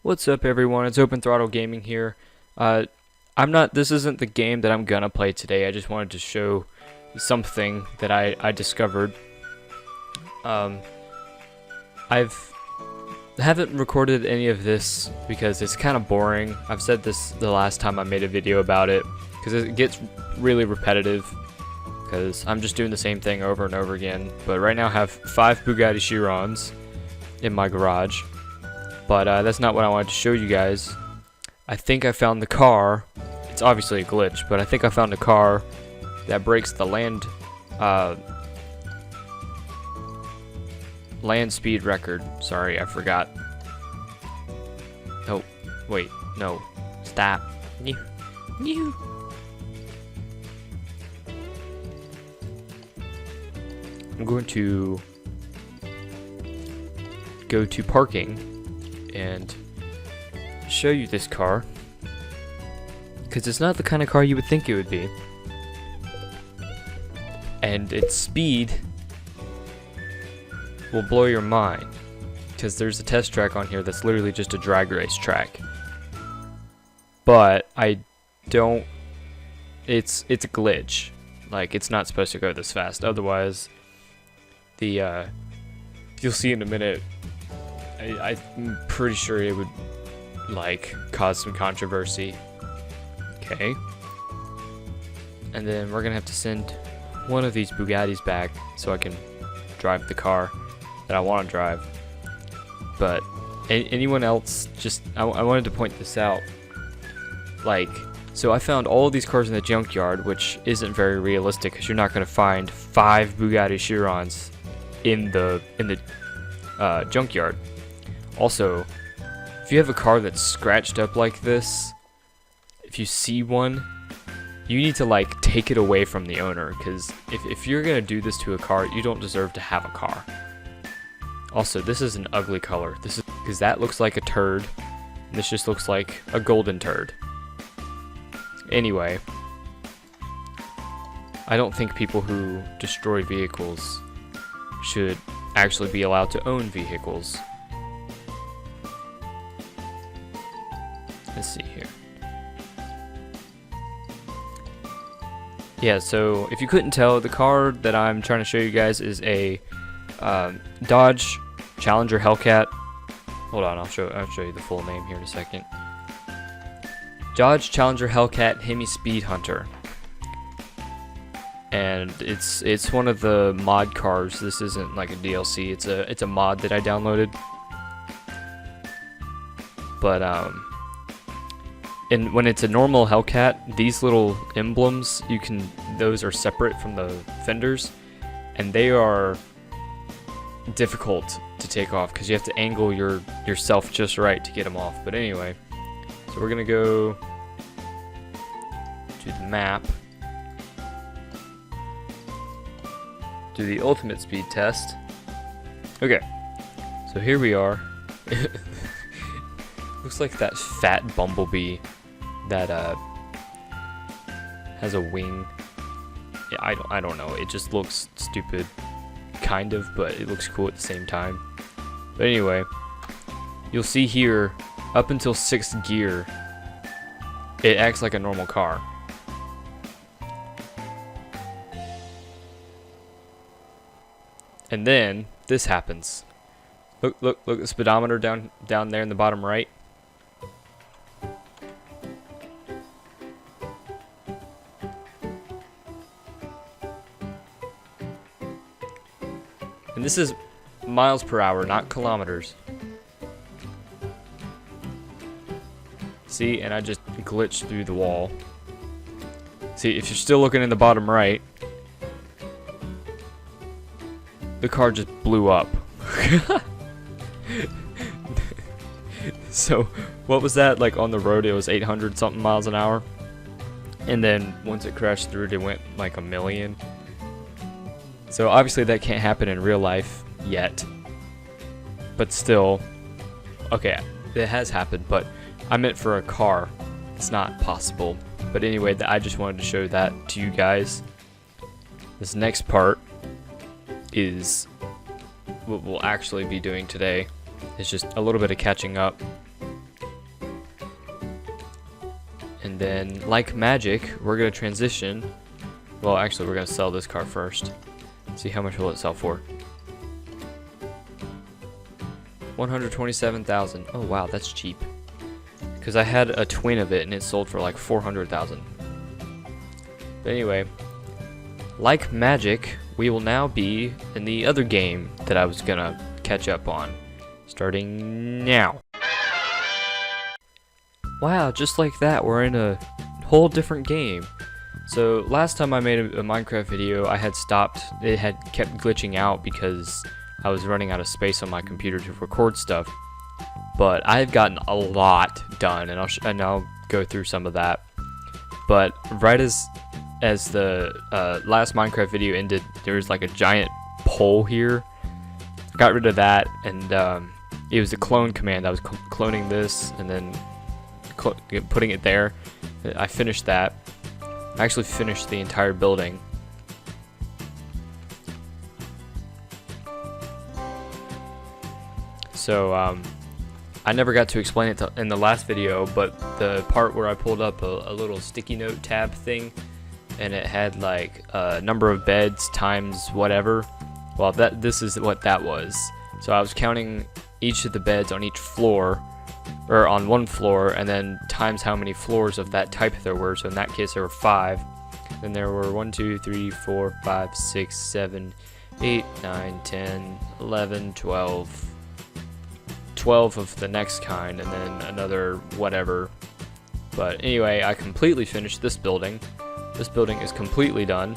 What's up, everyone? It's Open Throttle Gaming here. Uh, this isn't the game that I'm gonna play today. I just wanted to show something that I discovered. Um, I've haven't recorded any of this because it's kind of boring. I've said this the last time I made a video about it because it gets really repetitive because I'm just doing the same thing over and over again. But right now I have 5 Bugatti Chirons in my garage. But that's not what I wanted to show you guys. I think I found the car. It's obviously a glitch, but I think I found a car that breaks the land speed record. Sorry, I forgot. Oh, wait, no, stop. New. I'm going to go to parking and show you this car because it's not the kind of car you would think it would be, and its speed will blow your mind because there's a test track on here that's literally just a drag race track, but it's a glitch. Like, it's not supposed to go this fast, otherwise the you'll see in a minute. I'm pretty sure it would, like, cause some controversy. Okay. And then we're gonna have to send one of these Bugattis back so I can drive the car that I want to drive. But anyone else, I wanted to point this out. Like, so I found all of these cars in the junkyard, which isn't very realistic because you're not gonna find 5 Bugatti Chirons in the junkyard. Also, if you have a car that's scratched up like this, if you see one, you need to, like, take it away from the owner, because if you're gonna do this to a car, you don't deserve to have a car. Also, this is an ugly color. This is because that looks like a turd, and this just looks like a golden turd. Anyway, I don't think people who destroy vehicles should actually be allowed to own vehicles. Let's see here. Yeah, so if you couldn't tell, the car that I'm trying to show you guys is a Dodge Challenger Hellcat. Hold on, I'll show you the full name here in a second. Dodge Challenger Hellcat Hemi Speed Hunter. And it's one of the mod cars. This isn't like a DLC. It's a mod that I downloaded. But and when it's a normal Hellcat, these little emblems, those are separate from the fenders, and they are difficult to take off because you have to angle yourself just right to get them off. But anyway, so we're gonna go to the map, do the ultimate speed test. Okay, so here we are. Looks like that fat bumblebee that has a wing. Yeah, I don't know. It just looks stupid, kind of, but it looks cool at the same time. But anyway, you'll see here, up until 6th gear, it acts like a normal car. And then this happens. Look, the speedometer down there in the bottom right. And this is miles per hour, not kilometers. See, and I just glitched through the wall. See, if you're still looking in the bottom right, the car just blew up. So, what was that? Like, on the road, it was 800 something miles an hour. And then once it crashed through it, it went like 1,000,000. So obviously that can't happen in real life yet. But still, okay, it has happened, but I meant for a car. It's not possible. But anyway, I just wanted to show that to you guys. This next part is what we'll actually be doing today. It's just a little bit of catching up. And then, like magic, we're gonna transition. Well, actually, we're gonna sell this car first. See how much will it sell for. 127,000. Oh wow, that's cheap. Because I had a twin of it and it sold for like 400,000. But anyway, like magic, we will now be in the other game that I was gonna catch up on, starting now. Wow, just like that, we're in a whole different game. So last time I made a Minecraft video, I had stopped. It had kept glitching out because I was running out of space on my computer to record stuff. But I've gotten a lot done, and I'll go through some of that. But right as the last Minecraft video ended, there was like a giant pole here. I got rid of that, and it was the clone command. I was cloning this and then putting it there. I finished that. I actually finished the entire building. So I never got to explain it in the last video, but the part where I pulled up a little sticky note tab thing, and it had like a number of beds times whatever. Well, this is what that was. So I was counting each of the beds on each floor, or on one floor, and then times how many floors of that type there were. So in that case, there were 5. Then there were 1, 2, 3, 4, 5, 6, 7, 8, 9, 10, 11, 12. 12 of the next kind, and then another whatever. But anyway, I completely finished this building. This building is completely done.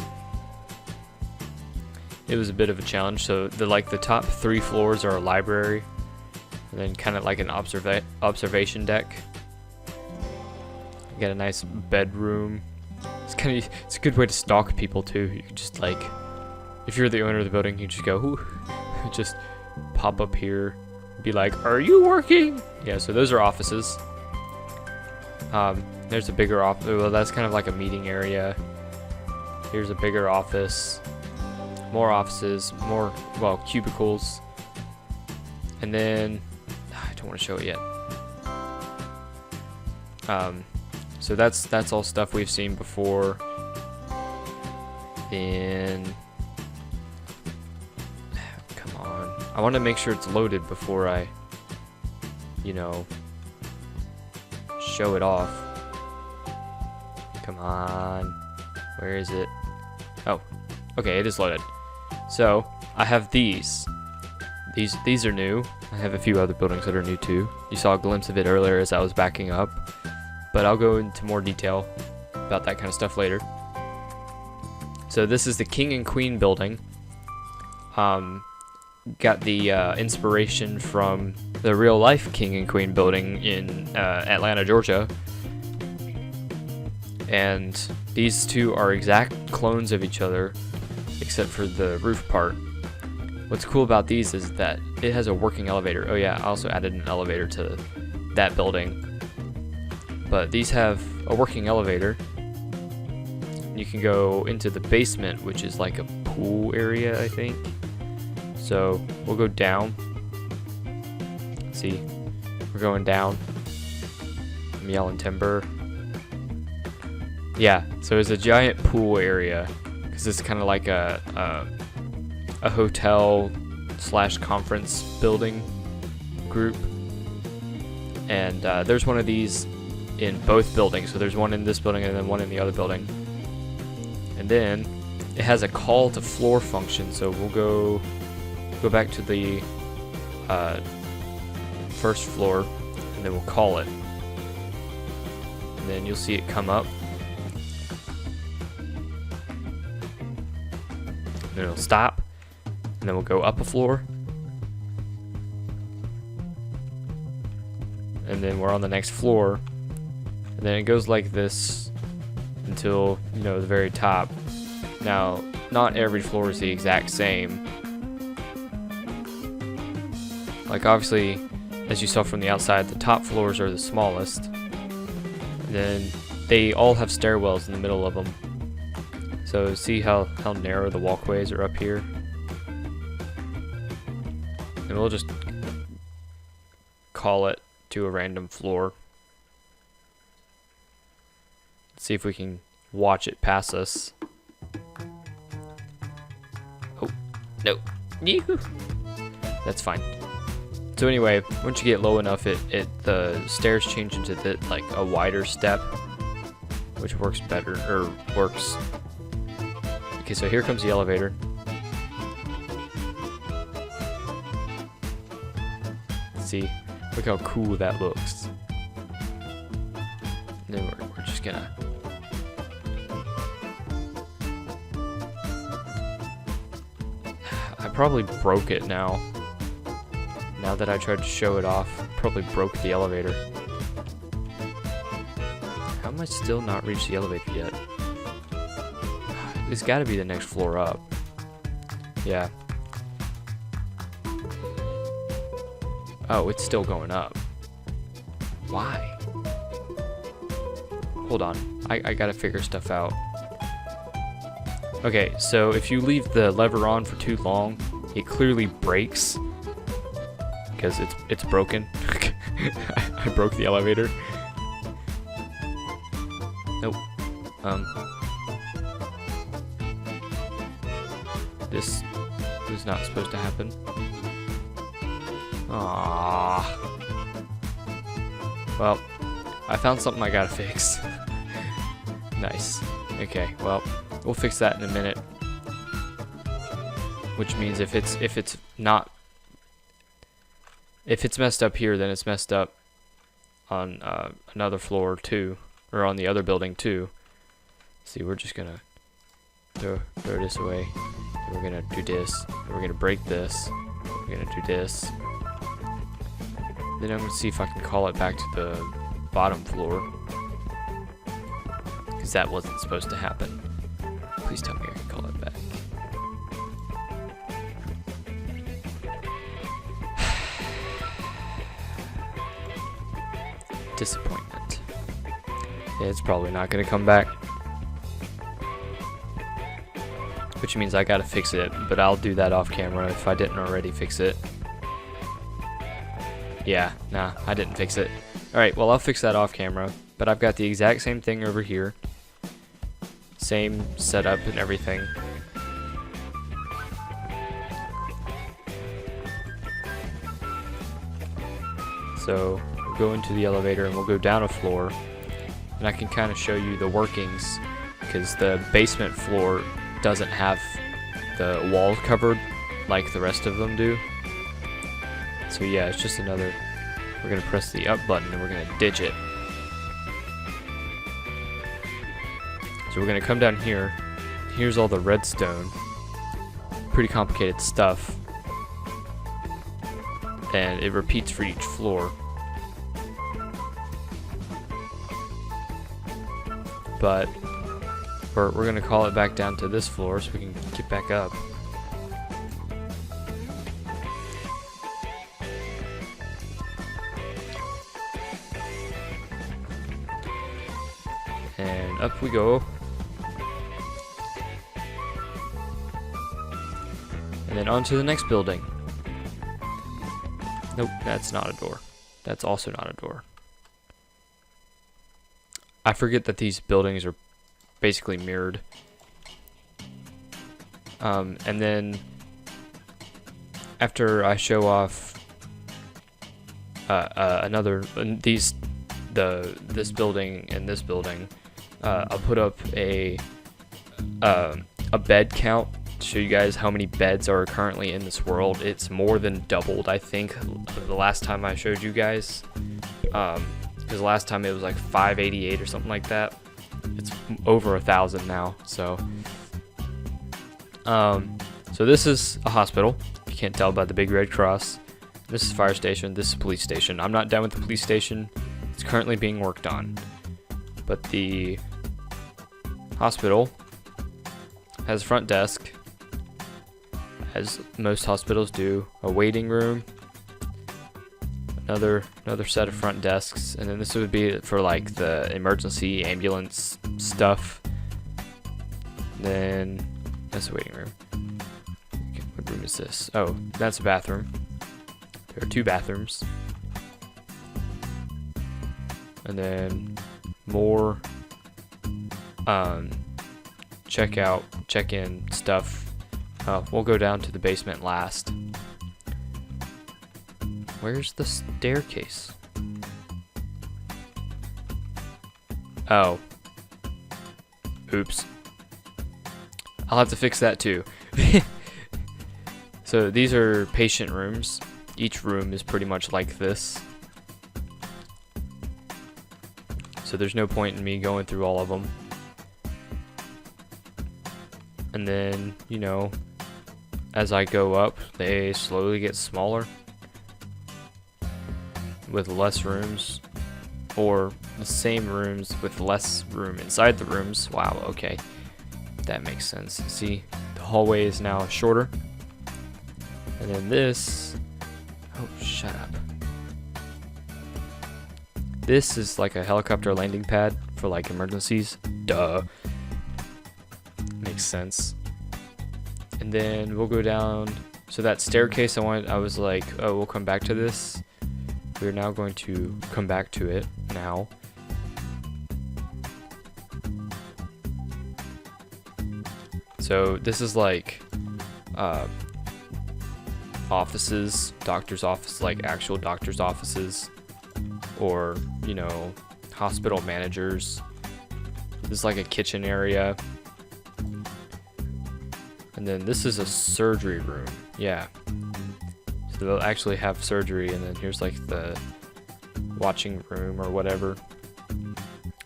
It was a bit of a challenge. So the top 3 floors are a library, and then kind of like an observation deck. You got a nice bedroom. It's a good way to stalk people too. You can just like, if you're the owner of the building, you just go, ooh, just pop up here. Be like, are you working? Yeah, so those are offices. There's a bigger office. Well, that's kind of like a meeting area. Here's a bigger office. More offices. More, well, cubicles. And then, I don't want to show it yet. So that's all stuff we've seen before. Then, I want to make sure it's loaded before I, show it off. Come on. Where is it? Oh, okay, it is loaded. So, I have these. These are new. I have a few other buildings that are new too. You saw a glimpse of it earlier as I was backing up. But I'll go into more detail about that kind of stuff later. So this is the King and Queen building. Got the inspiration from the real life King and Queen building in Atlanta, Georgia. And these two are exact clones of each other, except for the roof part. What's cool about these is that it has a working elevator. Oh yeah, I also added an elevator to that building. But these have a working elevator. You can go into the basement, which is like a pool area, I think. So we'll go down. See, we're going down. I'm yelling timber. Yeah, so it's a giant pool area because it's kind of like a hotel / conference building group. And there's one of these in both buildings. So there's one in this building and then one in the other building. And then it has a call to floor function. So we'll go back to the first floor, and then we'll call it, and then you'll see it come up, then it'll stop, and then we'll go up a floor, and then we're on the next floor, and then it goes like this until the very top. Now, not every floor is the exact same. Like obviously, as you saw from the outside, the top floors are the smallest. And then they all have stairwells in the middle of them. So see how narrow the walkways are up here? And we'll just call it to a random floor. See if we can watch it pass us. Oh, no. Yoo-hoo. That's fine. So anyway, once you get low enough, the stairs change into like a wider step, which works better, or works. Okay, so here comes the elevator. See, look how cool that looks. And then we're just gonna. I probably broke it now. Now that I tried to show it off, probably broke the elevator. How am I still not reached the elevator yet? It's got to be the next floor up. Yeah. Oh, it's still going up. Why? Hold on. I gotta figure stuff out. Okay, so if you leave the lever on for too long, it clearly breaks. Because it's broken. I broke the elevator. Nope. This was not supposed to happen. Ah. Well, I found something I gotta fix. Nice. Okay, well, we'll fix that in a minute. Which means if it's messed up here, then it's messed up on another floor too, or on the other building too. See, we're just gonna throw this away. Then we're gonna do this. Then we're gonna break this. We're gonna do this. Then I'm gonna see if I can call it back to the bottom floor, because that wasn't supposed to happen. Please tell me I can call it back. Disappointment. Yeah, it's probably not gonna come back. Which means I gotta fix it, but I'll do that off camera if I didn't already fix it. Yeah, nah, I didn't fix it. Alright, well, I'll fix that off camera, but I've got the exact same thing over here. Same setup and everything. So, we'll go into the elevator and we'll go down a floor, and I can kind of show you the workings, because the basement floor doesn't have the walls covered like the rest of them do. So yeah, it's just another, we're gonna press the up button and we're gonna ditch it. So we're gonna come down here. Here's all the redstone. Pretty complicated stuff. And it repeats for each floor. But we're gonna call it back down to this floor so we can get back up. And up we go. And then on to the next building. Nope, that's not a door. That's also not a door. I forget that these buildings are basically mirrored. And then after I show off this building and this building, I'll put up a bed count to show you guys how many beds are currently in this world. It's more than doubled, I think, the last time I showed you guys. Because last time it was like 588 or something like that. It's over 1,000 now. So this is a hospital. You can't tell by the big red cross. This is fire station. This is police station. I'm not done with the police station. It's currently being worked on. But the hospital has a front desk, as most hospitals do, a waiting room, another set of front desks, and then this would be for like the emergency ambulance stuff. Then that's the waiting room. Okay, what room is this? Oh, that's a bathroom. There are 2 bathrooms. And then more check in stuff. We'll go down to the basement last. Where's the staircase? Oh. Oops. I'll have to fix that too. So these are patient rooms. Each room is pretty much like this. So there's no point in me going through all of them. And then, you know, as I go up, they slowly get smaller with less rooms, or the same rooms with less room inside the rooms. Wow, okay. That makes sense. See, the hallway is now shorter. And then this, oh, shut up. This is like a helicopter landing pad for like emergencies. Duh. Makes sense. And then we'll go down. So that staircase I was like, oh, we'll come back to this. We're now going to come back to it now. So this is like offices, doctor's office, like actual doctor's offices, or, you know, hospital managers. This is like a kitchen area. And then this is a surgery room. Yeah. So they'll actually have surgery, and then here's like the watching room or whatever.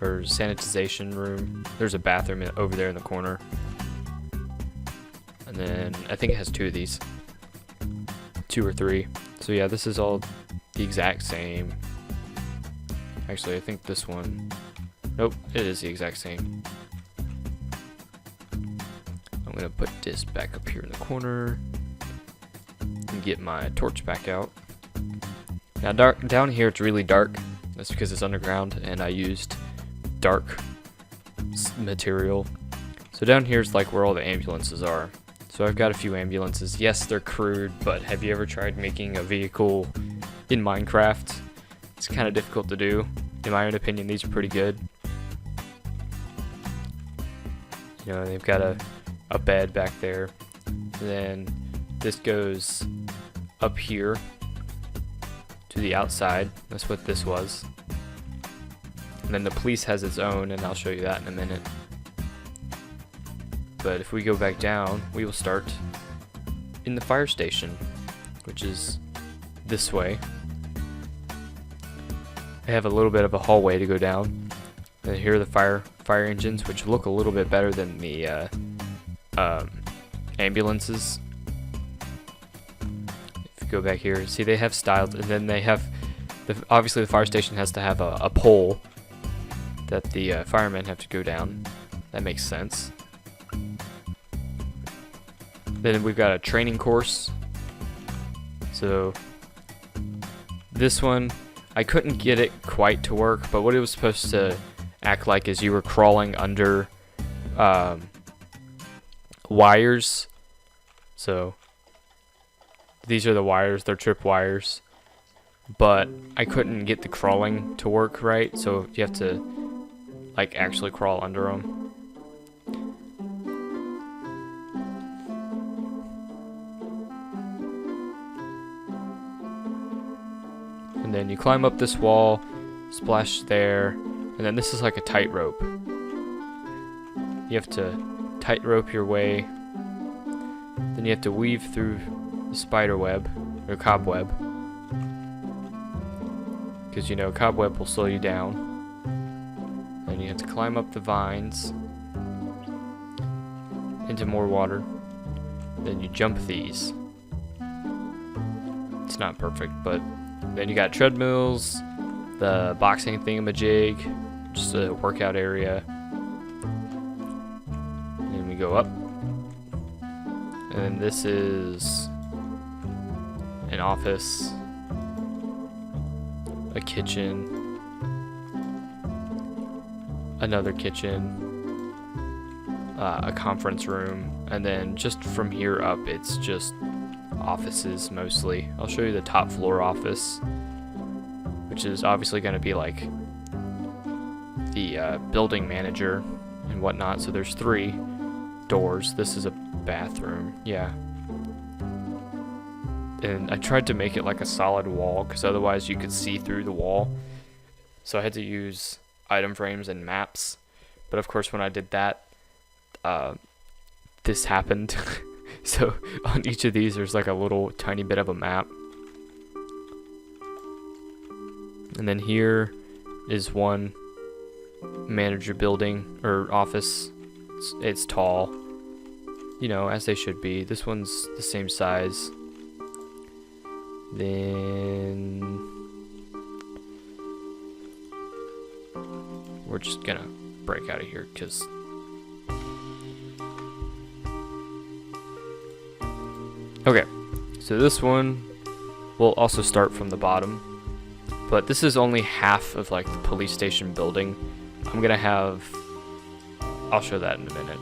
Or sanitization room. There's a bathroom over there in the corner. And then I think it has 2 of these. 2 or 3. So yeah, this is all the exact same. Actually, I think this one, nope, it is the exact same. I'm gonna put this back up here in the corner and get my torch back out. Now down here it's really dark. That's because it's underground and I used dark material. So down here is like where all the ambulances are. So I've got a few ambulances. Yes, they're crude, but have you ever tried making a vehicle in Minecraft? It's kind of difficult to do. In my own opinion, these are pretty good. You know, they've got a bed back there. And then this goes up here to the outside. That's what this was. And then the police has its own, and I'll show you that in a minute. But if we go back down, we will start in the fire station, which is this way. I have a little bit of a hallway to go down. And here are the fire engines, which look a little bit better than the ambulances. If you go back here, see they have styled, and then they have, obviously the fire station has to have a pole that the firemen have to go down. That makes sense. Then we've got a training course. So this one, I couldn't get it quite to work, but what it was supposed to act like is you were crawling under wires. So these are the wires, they're trip wires. But I couldn't get the crawling to work right, so you have to like actually crawl under them. And then you climb up this wall, splash there, and then this is like a tightrope. You have to tightrope your way. Then you have to weave through the spider web, or cobweb. Because you know, cobweb will slow you down. Then you have to climb up the vines into more water. Then you jump these. It's not perfect, but then you got treadmills, the boxing thingamajig, just a workout area. And we go up. And this is an office, a kitchen, another kitchen, a conference room, and then just from here up it's just offices mostly. I'll show you the top floor office, which is obviously going to be like the building manager and whatnot. So there's 3 doors. This is a bathroom. Yeah. And I tried to make it like a solid wall, because otherwise you could see through the wall. So I had to use item frames and maps. But of course when I did that, this happened. So on each of these there's like a little tiny bit of a map. And then here is one manager building or office. It's tall, you know, as they should be. This one's the same size. Then we're just gonna break out of here because okay, so this one will also start from the bottom, but this is only half of like the police station building. I'm gonna have, I'll show that in a minute.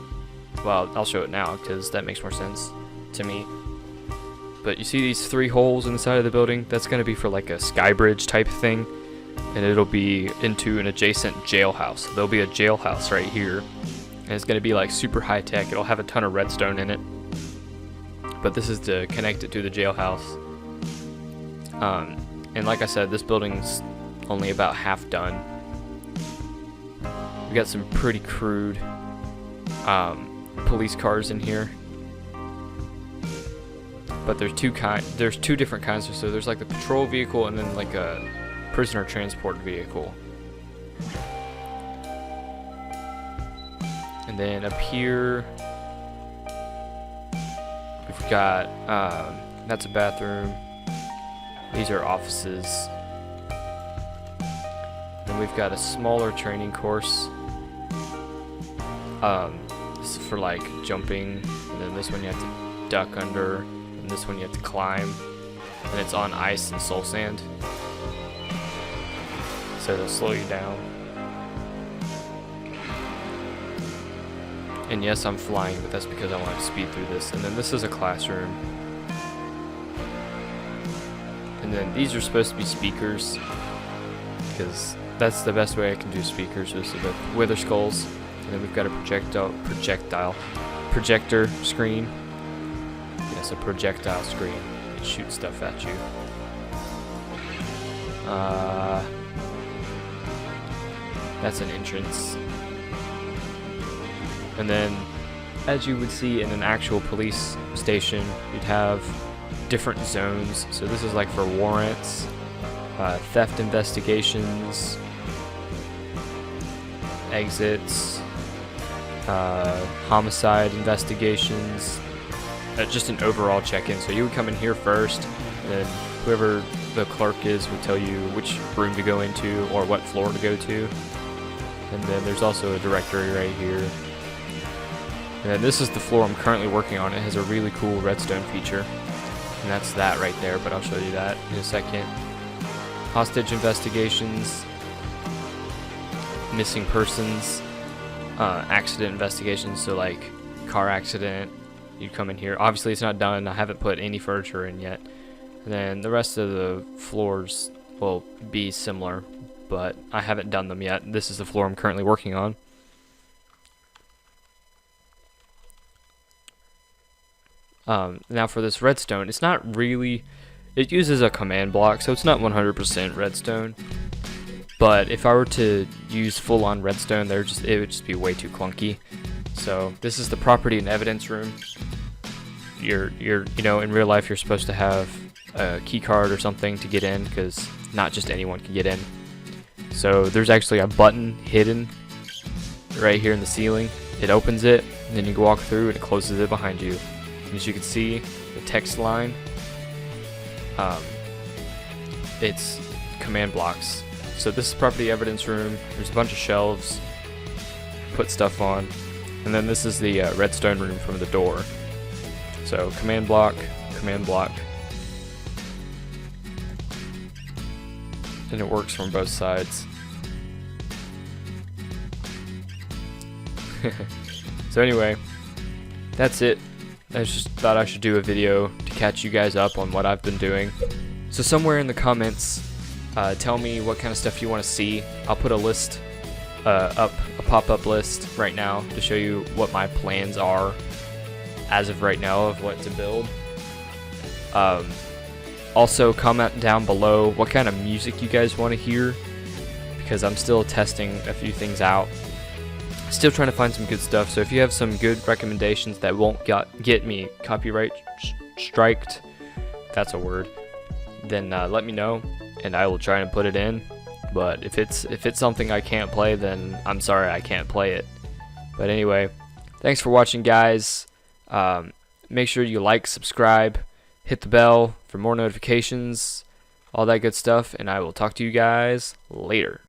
Well, I'll show it now because that makes more sense to me. But you see these 3 holes in the side of the building? That's gonna be for like a sky bridge type thing, and it'll be into an adjacent jailhouse. There'll be a jailhouse right here, and it's gonna be like super high tech. It'll have a ton of redstone in it, but this is to connect it to the jailhouse. And like I said, this building's only about half done. We got some pretty crude police cars in here, but there's two different kinds. So there's like the patrol vehicle and then like a prisoner transport vehicle. And then up here we've got that's a bathroom. These are offices. Then we've got a smaller training course. This is for like jumping, and then this one you have to duck under, and this one you have to climb, and it's on ice and soul sand, so it'll slow you down. And yes, I'm flying, but that's because I want to speed through this. And then this is a classroom. And then these are supposed to be speakers, because that's the best way I can do speakers, is with wither skulls. And then we've got a projector screen. Yes, a projectile screen. It shoots stuff at you. That's an entrance. And then, as you would see in an actual police station, you'd have different zones. So this is like for warrants, theft investigations, exits, homicide investigations, just an overall check-in. So you would come in here first, and then whoever the clerk is would tell you which room to go into or what floor to go to. And then there's also a directory right here. And then this is the floor I'm currently working on. It has a really cool redstone feature, and that's that right there, but I'll show you that in a second. Hostage investigations, missing persons, accident investigations, so like car accident, you'd come in here. Obviously it's not done, I haven't put any furniture in yet. And then the rest of the floors will be similar, but I haven't done them yet. This is the floor I'm currently working on. Now for this redstone, it's not really, it uses a command block, so it's not 100% redstone. But if I were to use full-on redstone, it would just be way too clunky. So this is the property and evidence room. You know, in real life, you're supposed to have a key card or something to get in, because not just anyone can get in. So there's actually a button hidden right here in the ceiling. It opens it, and then you can walk through, and it closes it behind you. As you can see, the text line, it's command blocks. So this is property evidence room. There's a bunch of shelves, put stuff on, and then this is the redstone room from the door. So command block, and it works from both sides. So anyway, that's it. I just thought I should do a video to catch you guys up on what I've been doing. So somewhere in the comments, tell me what kind of stuff you want to see. I'll put a list up a pop-up list right now to show you what my plans are as of right now of what to build. Also, comment down below what kind of music you guys want to hear, because I'm still testing a few things out. Still trying to find some good stuff, so if you have some good recommendations that won't get me copyright striked, if that's a word, then let me know and I will try and put it in. But if it's something I can't play, then I'm sorry, I can't play it. But anyway, thanks for watching, guys. Make sure you like, subscribe, hit the bell for more notifications, all that good stuff, and I will talk to you guys later.